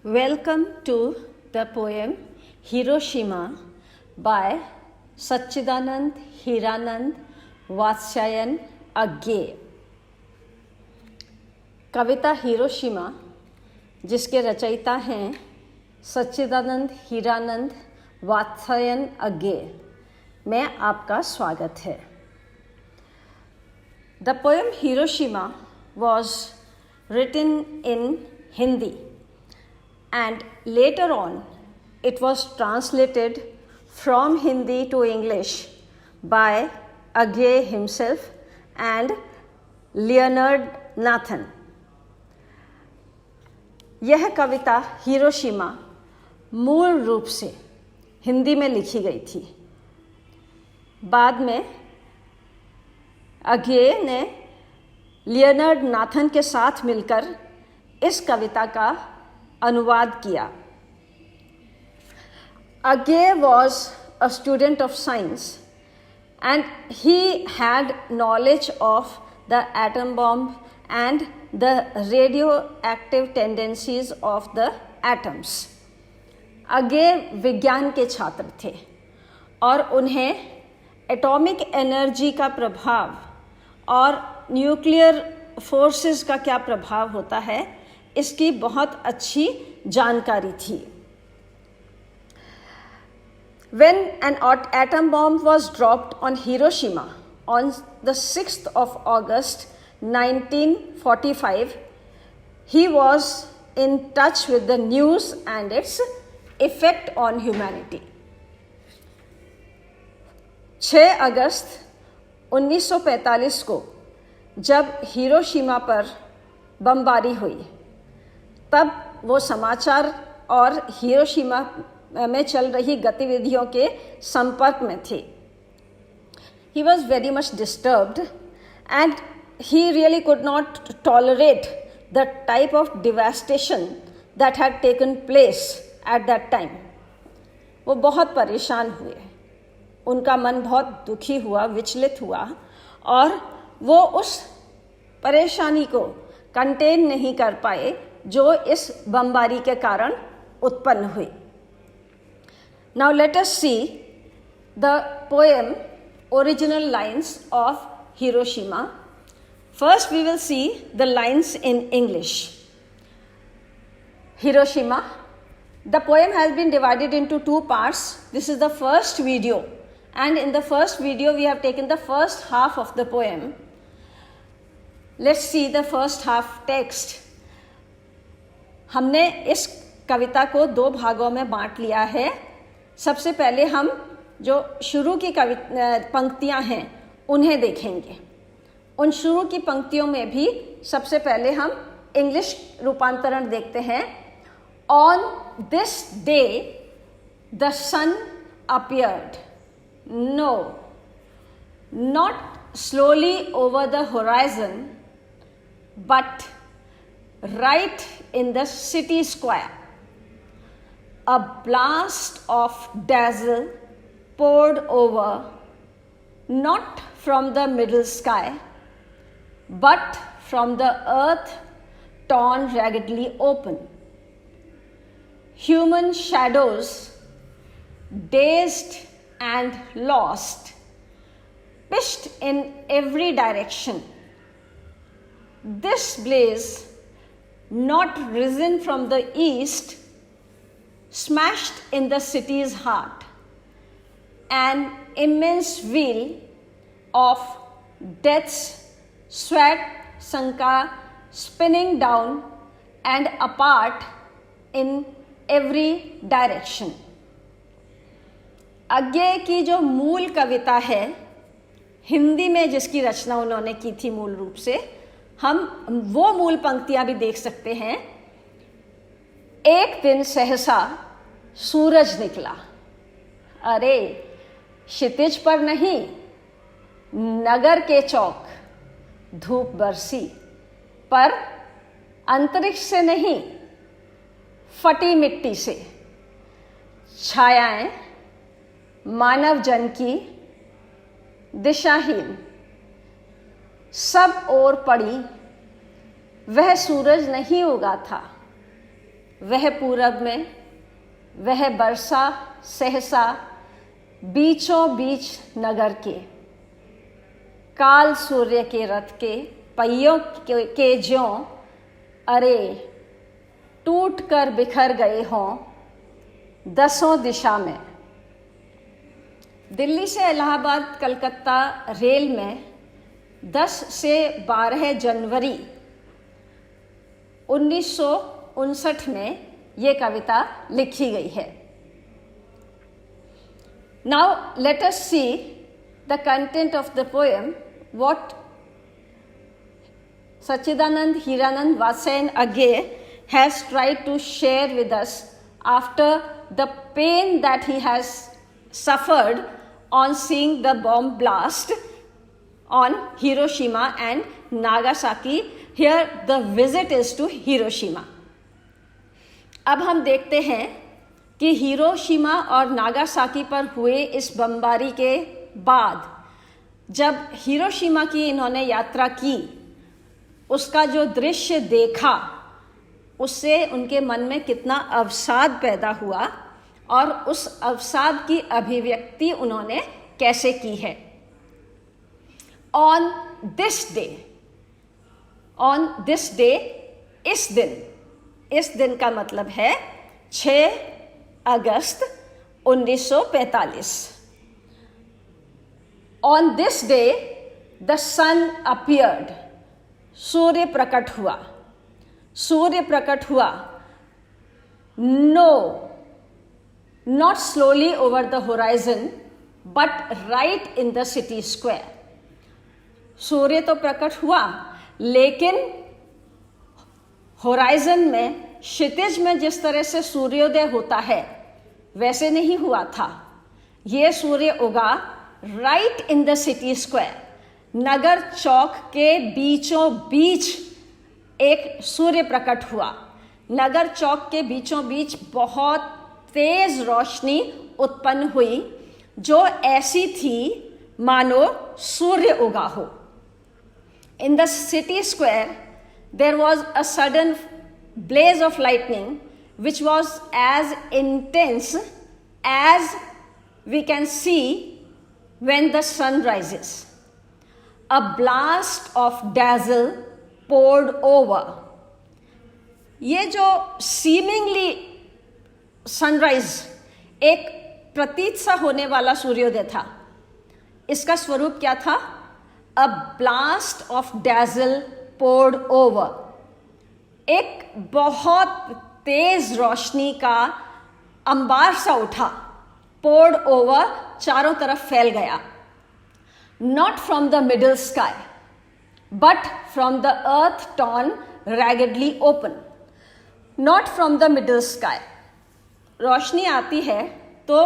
Welcome to the poem Hiroshima by Satchidanand Hiranand Vatsyayan Agge। Kavita Hiroshima जिसके रचयिता हैं सच्चिदानंद हीरानंद वात्स्यायन अग्गे में आपका स्वागत है। The poem Hiroshima was written in Hindi and later on it was translated from Hindi to English by Agge himself and Leonard Nathan। यह कविता Hiroshima मूल रूप से हिंदी में लिखी गई थी। बाद में अग्गे ने लियोनार्ड नाथन के साथ मिलकर इस कविता का अनुवाद किया। अग्गे was a student of science and he had knowledge of the atom bomb and the radioactive tendencies of the atoms। अग्गे विज्ञान के छात्र थे और उन्हें एटॉमिक एनर्जी का प्रभाव और न्यूक्लियर फोर्सेस का क्या प्रभाव होता है इसकी बहुत अच्छी जानकारी थी। When an atom bomb was dropped on Hiroshima on the 6th of August 1945, he was in touch with the news and its effect on humanity। 6 अगस्त 1945 को जब हिरोशिमा पर बमबारी हुई तब वो समाचार और हिरोशिमा में चल रही गतिविधियों के संपर्क में थे। He was very much disturbed and he really could not tolerate the type of devastation that had taken place at that time। वो बहुत परेशान हुए, उनका मन बहुत दुखी हुआ, विचलित हुआ और वो उस परेशानी को कंटेन नहीं कर पाए जो इस बमबारी के कारण उत्पन्न हुई। Now let us see the poem original lines of Hiroshima। First we will see the lines in English। Hiroshima, the poem has been divided into 2 parts। This is the first video and in the first video we have taken the first half of the poem। Let's see the first half text। हमने इस कविता को 2 भागों में बांट लिया है। सबसे पहले हम जो शुरू की पंक्तियां हैं उन्हें देखेंगे। उन शुरू की पंक्तियों में भी सबसे पहले हम इंग्लिश रूपांतरण देखते हैं। On this day the sun appeared, no, not slowly over the horizon, but right in the city square। A blast of dazzle poured over, not from the middle sky, but from the earth torn raggedly open। Human shadows, dazed and lost, pitched in every direction। This blaze, not risen from the east, smashed in the city's heart, an immense wheel of death's sweat sanka, spinning down and apart in every direction। अग्गे की जो मूल कविता है हिंदी में जिसकी रचना उन्होंने की थी मूल रूप से, हम वो मूल पंक्तियां भी देख सकते हैं। एक दिन सहसा सूरज निकला, अरे क्षितिज पर नहीं नगर के चौक धूप बरसी, पर अंतरिक्ष से नहीं फटी मिट्टी से। छायाएं मानव जन की दिशाहीन सब ओर पड़ी, वह सूरज नहीं उगा था, वह पूरब में, वह बरसा सहसा बीचों बीच नगर के, काल सूर्य के रथ के पहियों के ज्यों, अरे टूट कर बिखर गए हों दसों दिशा में। दिल्ली से इलाहाबाद कलकत्ता रेल में 10 से 12 जनवरी 1959 में ये कविता लिखी गई है। Now let us see the content of the poem, what Sachidanand Hiranand Vasen Aghe has tried to share with us after the pain that he has suffered on seeing the bomb blast on Hiroshima and Nagasaki. Here the visit is to Hiroshima. अब हम देखते हैं कि Hiroshima और Nagasaki पर हुए इस बमबारी के बाद जब हिरोशिमा की इन्होंने यात्रा की, उसका जो दृश्य देखा, उससे उनके मन में कितना अवसाद पैदा हुआ और उस अवसाद की अभिव्यक्ति उन्होंने कैसे की है। ऑन दिस डे, इस दिन का मतलब है 6 अगस्त 1945। On this day the sun appeared, सूर्य प्रकट हुआ। No, not slowly over the horizon but right in the city square. सूर्य तो प्रकट हुआ, लेकिन होराइजन में, क्षितिज में जिस तरह से सूर्योदय होता है वैसे नहीं हुआ था। ये सूर्य उगा right in the city square, नगर चौक के बीचों बीच एक सूर्य प्रकट हुआ। नगर चौक के बीचों बीच बहुत तेज रोशनी उत्पन्न हुई जो ऐसी थी मानो सूर्य उगा हो। In the city square there was a sudden blaze of lightning which was as intense as we can see when the sun rises. A blast of dazzle poured over. ये जो seemingly sunrise, एक प्रतीत सा होने वाला सूर्योदय था, इसका स्वरूप क्या था? A blast of dazzle poured over. एक बहुत तेज रोशनी का अंबार सा उठा, poured over, चारों तरफ फैल गया। Not from the middle sky, but from the earth torn raggedly open. Not from the middle sky. रोशनी आती है तो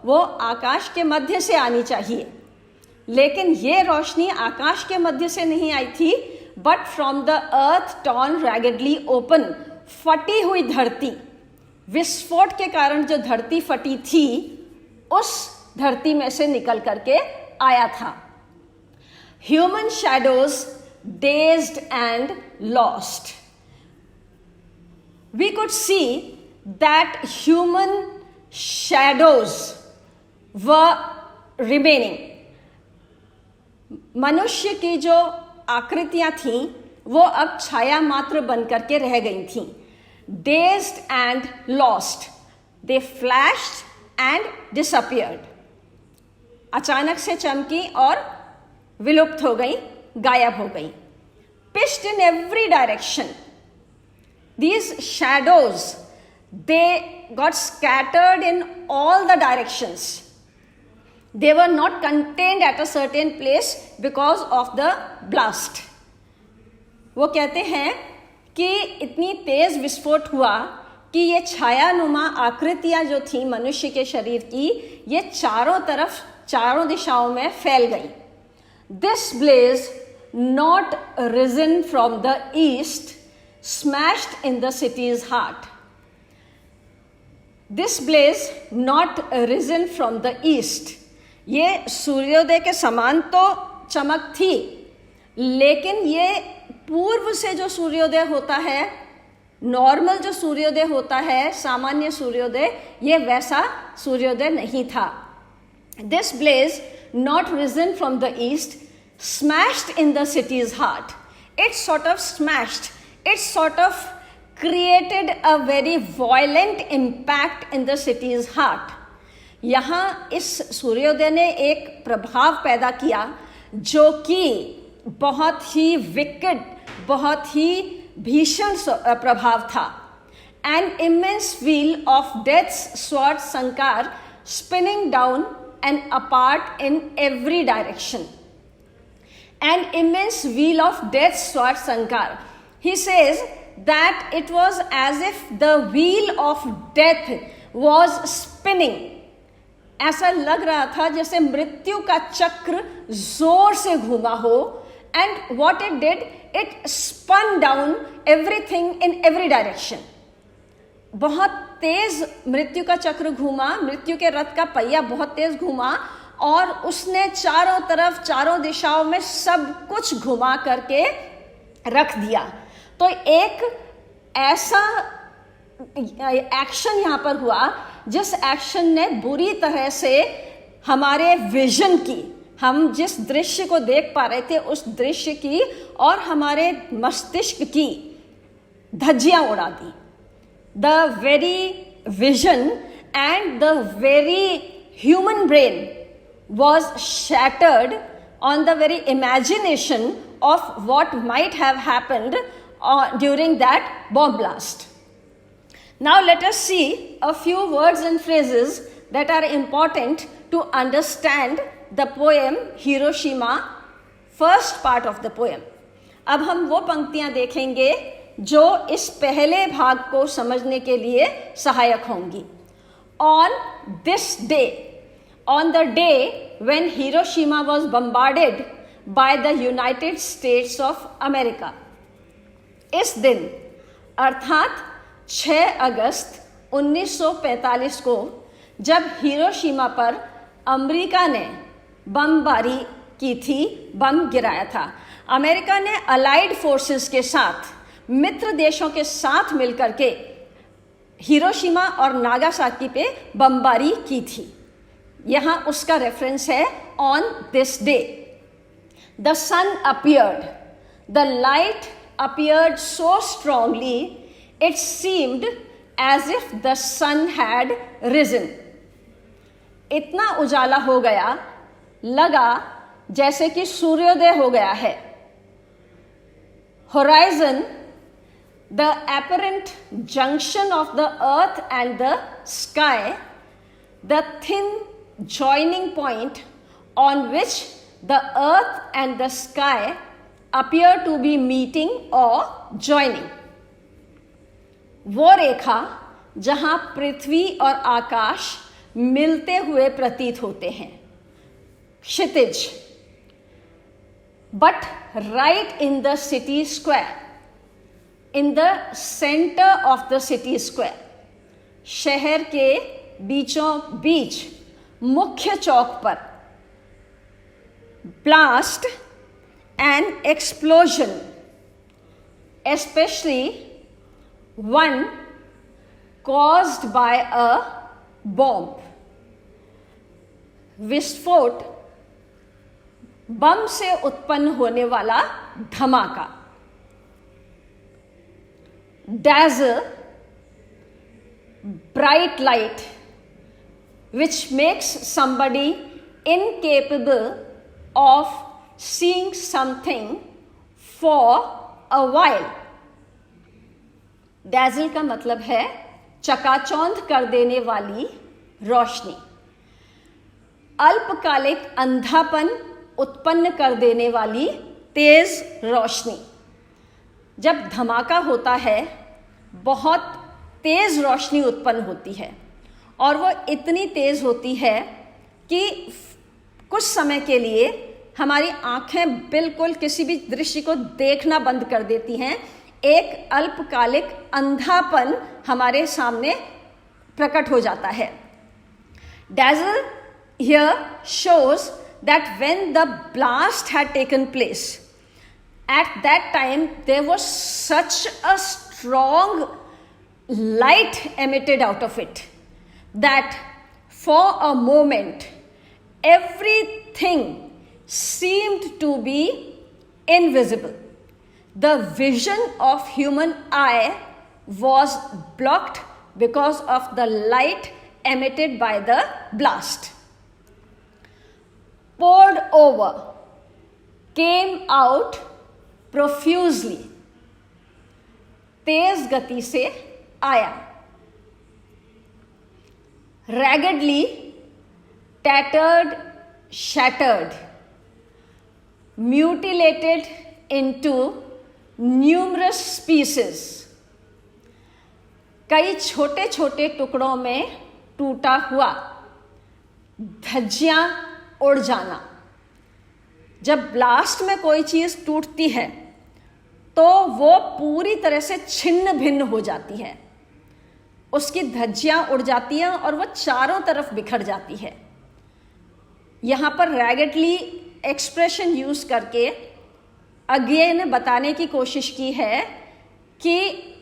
वो आकाश के मध्य से आनी चाहिए, लेकिन ये रोशनी आकाश के मध्य से नहीं आई थी, but from the earth torn raggedly open, फटी हुई धरती, विस्फोट के कारण जो धरती फटी थी उस धरती में से निकल करके आया था। Human shadows dazed and lost. We could see that human shadows were remaining. मनुष्य की जो आकृतियां थीं वो अब छाया मात्र बन करके रह गई थीं। Dazed and lost, they flashed and disappeared. अचानक से चमकी और विलुप्त हो गई, गायब हो गई। Pitched in every direction, these shadows they got scattered in all the directions. They were not contained at a certain place because of the blast. वो कहते हैं कि इतनी तेज विस्फोट हुआ कि ये छायानुमा आकृतियां जो थी मनुष्य के शरीर की, ये चारों तरफ, चारों दिशाओं में फैल गई. This blaze not risen from the east smashed in the city's heart. This blaze not risen from the east. ये सूर्योदय के समान तो चमक थी, लेकिन ये पूर्व से जो सूर्योदय होता है नॉर्मल जो सूर्योदय होता है, सामान्य सूर्योदय, ये वैसा सूर्योदय नहीं था. This blaze, not risen from the east, smashed in the city's heart. It sort of smashed. It sort of created a very violent impact in the city's heart. यहाँ इस सूर्योदय ने एक प्रभाव पैदा किया जो कि बहुत ही विकट, बहुत ही भीषण प्रभाव था. An immense wheel of death's sword sankar, spinning down and apart in every direction. An immense wheel of death's sword sankar. He says that it was as if the wheel of death was spinning. ऐसा लग रहा था जैसे मृत्यु का चक्र जोर से घूमा हो. And what it did, it spun down everything in every direction. बहुत तेज मृत्यु का चक्र घूमा, मृत्यु के रथ का पहिया बहुत तेज घूमा और उसने चारों तरफ, चारों दिशाओं में सब कुछ घुमा करके रख दिया. तो एक ऐसा एक्शन यहाँ पर हुआ जिस एक्शन ने बुरी तरह से हमारे विजन की, हम जिस दृश्य को देख पा रहे थे उस दृश्य की और हमारे मस्तिष्क की धज्जियां उड़ा दी. The very vision and the very human brain was shattered on the very imagination of what might have happened during that bomb blast. Now let us see a few words and phrases that are important to understand the poem Hiroshima, first part of the poem. अब हम वो पंक्तियां देखेंगे जो इस पहले भाग को समझने के लिए सहायक होंगी. On this day, on the day when Hiroshima was bombarded by the United States of America, इस दिन अर्थात 6 अगस्त 1945 को जब हिरोशिमा पर अमेरिका ने बमबारी की थी, बम गिराया था. अमेरिका ने अलाइड फोर्सेस के साथ, मित्र देशों के साथ मिलकर के हिरोशिमा और नागासाकी पे बमबारी की थी. यहाँ उसका रेफरेंस है on this day. The sun appeared, the light appeared so strongly it seemed as if the sun had risen. इतना उजाला हो गया, लगा जैसे कि सूर्योदय हो गया है. Horizon, the apparent junction of the earth and the sky, the thin joining point on which the earth and the sky appear to be meeting or joining. वो रेखा जहां पृथ्वी और आकाश मिलते हुए प्रतीत होते हैं, क्षितिज. But right in the city square, in the center of the city square, शहर के बीचों बीच मुख्य चौक पर, blast and explosion, especially one caused by a bomb. विस्फोट, बम से उत्पन्न होने वाला धमाका. Dazzle, bright light, which makes somebody incapable of seeing something for a while. Dazzle का मतलब है चकाचौंध कर देने वाली रोशनी. अल्पकालिक अंधापन उत्पन्न कर देने वाली तेज रोशनी. जब धमाका होता है बहुत तेज रोशनी उत्पन्न होती है और वो इतनी तेज होती है कि कुछ समय के लिए हमारी आंखें बिल्कुल किसी भी दृश्य को देखना बंद कर देती हैं. एक अल्पकालिक अंधापन हमारे सामने प्रकट हो जाता है. Dazzle here shows that when the blast had taken place, at that time there was such a strong light emitted out of it that for a moment everything seemed to be invisible. The vision of human eye was blocked because of the light emitted by the blast. Poured over, came out profusely. तेज गति से आया. Raggedly, tattered, shattered, mutilated into numerous pieces. कई छोटे छोटे टुकड़ों में टूटा हुआ. धज्जियां उड़ जाना. जब ब्लास्ट में कोई चीज टूटती है तो वो पूरी तरह से छिन्न भिन्न हो जाती है. उसकी धज्जियां उड़ जाती हैं और वो चारों तरफ बिखर जाती है. यहां पर रैगेडली एक्सप्रेशन यूज करके अगेन बताने की कोशिश की है कि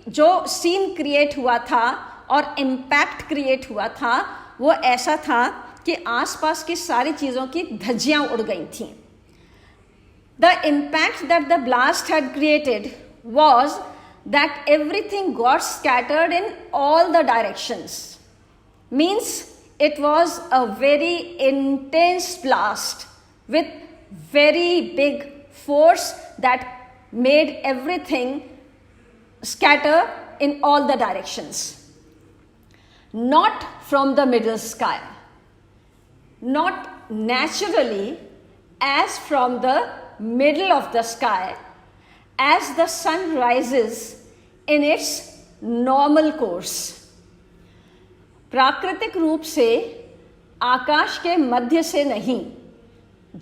जो सीन क्रिएट हुआ था और इम्पैक्ट क्रिएट हुआ था वो ऐसा था कि आसपास की सारी चीज़ों की धज्जियां उड़ गई थीं. The impact that the blast had created was that everything got scattered in all the directions. Means it was a very intense blast with very big force that made everything scatter in all the directions. Not from the middle sky, not naturally as from the middle of the sky as the sun rises in its normal course. प्राकृतिक रूप से आकाश के मध्य से नहीं,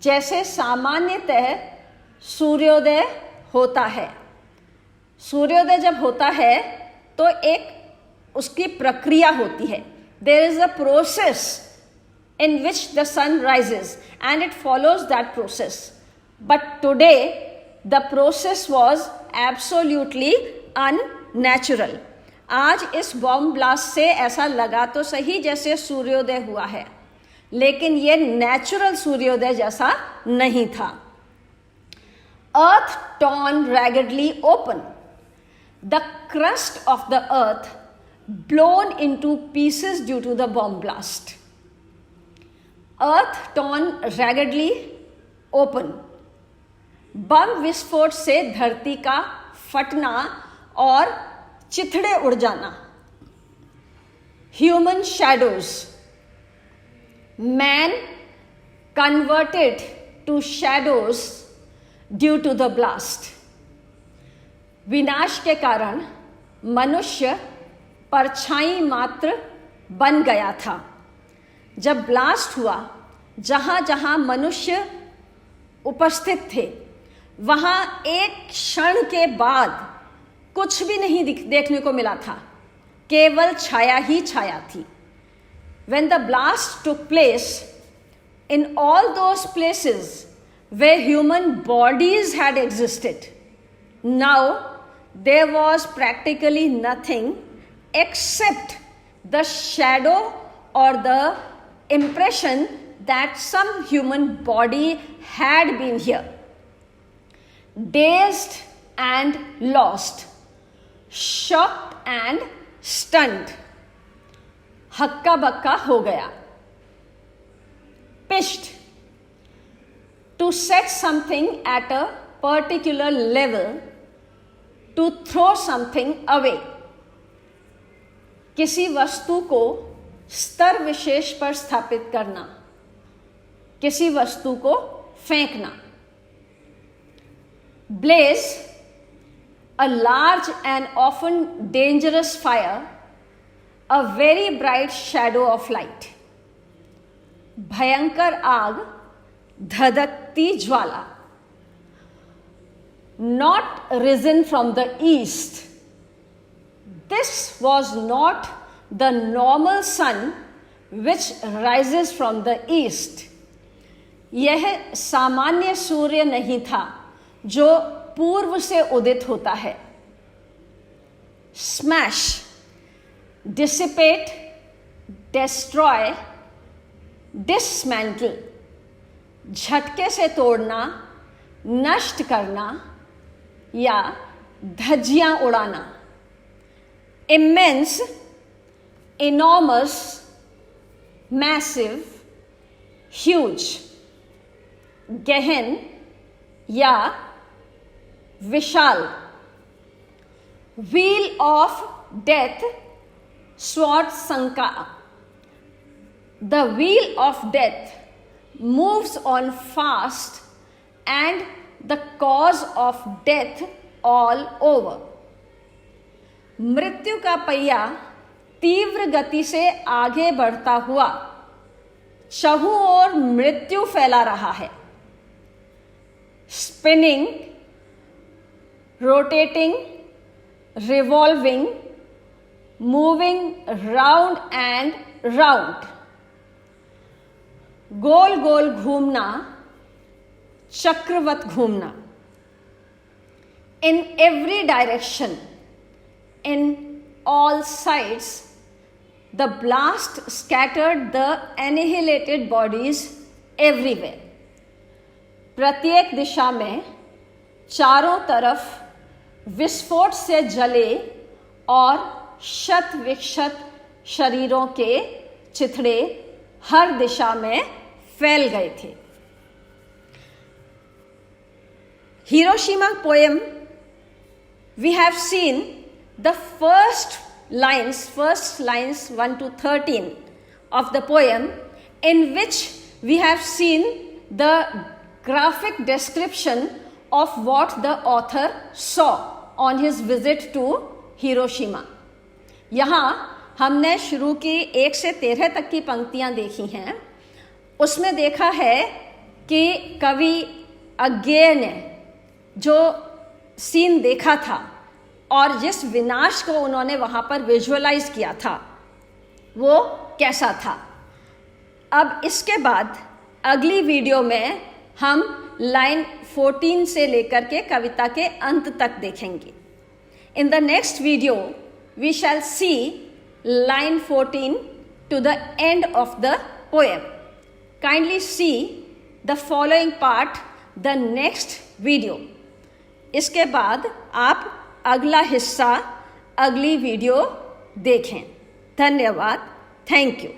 जैसे सामान्यतः सूर्योदय होता है. सूर्योदय जब होता है तो एक उसकी प्रक्रिया होती है. There is a process in which the sun rises and it follows that process. But today the process was absolutely unnatural. आज इस बॉम्ब ब्लास्ट से ऐसा लगा तो सही जैसे सूर्योदय हुआ है, लेकिन ये नेचुरल सूर्योदय जैसा नहीं था. Earth torn raggedly open, the crust of the earth blown into pieces due to the bomb blast. Earth torn raggedly open. बम विस्फोट से धरती का फटना और चिथड़े उड़ जाना. Human shadows, man converted to shadows due to the blast. विनाश के कारण मनुष्य परछाई मात्र बन गया था. जब ब्लास्ट हुआ, जहां जहां मनुष्य उपस्थित थे वहां एक क्षण के बाद कुछ भी नहीं देखने को मिला था, केवल छाया ही छाया थी. When the blast took place, in all those places where human bodies had existed, now there was practically nothing except the shadow or the impression that some human body had been here. Dazed and lost, shocked and stunned, हक्का बक्का हो गया. Pitched to set something at a particular level, to throw something away. किसी वस्तु को स्तर विशेष पर स्थापित करना, किसी वस्तु को फेंकना. Blaze, a large and often dangerous fire, a very bright shadow of light. भयंकर आग, धधकती ज्वाला. Not risen from the east. This was not the normal sun which rises from the east. यह सामान्य सूर्य नहीं था जो पूर्व से उदित होता है. स्मैश, डिसिपेट, डिस्ट्रॉय, डिसमेंटल, झटके से तोड़ना, नष्ट करना या धज्जियां उड़ाना। इमेंस, इनॉर्मस, मैसिव, ह्यूज, गहन या विशाल। व्हील ऑफ डेथ, स्वार्थसंका। The wheel of death moves on fast and the cause of death all over. मृत्यु का पहिया तीव्र गति से आगे बढ़ता हुआ चहुं ओर मृत्यु फैला रहा है। Spinning, rotating, revolving, moving round and round. गोल गोल घूमना, चक्रवत घूमना। In every direction, in all sides, the blast scattered the annihilated bodies everywhere. प्रत्येक दिशा में चारों तरफ विस्फोट से जले और शत विक्षत शरीरों के चिथड़े हर दिशा में फैल गए थे। Hiroshima poem, we have seen the first lines 1 to 13 of the poem, in which we have seen the graphic description of what the author saw on his visit to Hiroshima. यहाँ हमने शुरू की 1 से 13 तक की पंक्तियां देखी हैं। उसमें देखा है कि कवि अज्ञेय ने जो सीन देखा था और जिस विनाश को उन्होंने वहाँ पर विजुअलाइज किया था वो कैसा था। अब इसके बाद अगली वीडियो में हम लाइन 14 से लेकर के कविता के अंत तक देखेंगे। In the next video we shall see line 14 to the end of the poem. Kindly see the following part, the next video. इसके बाद आप अगला हिस्सा अगली वीडियो देखें। धन्यवाद। Thank you.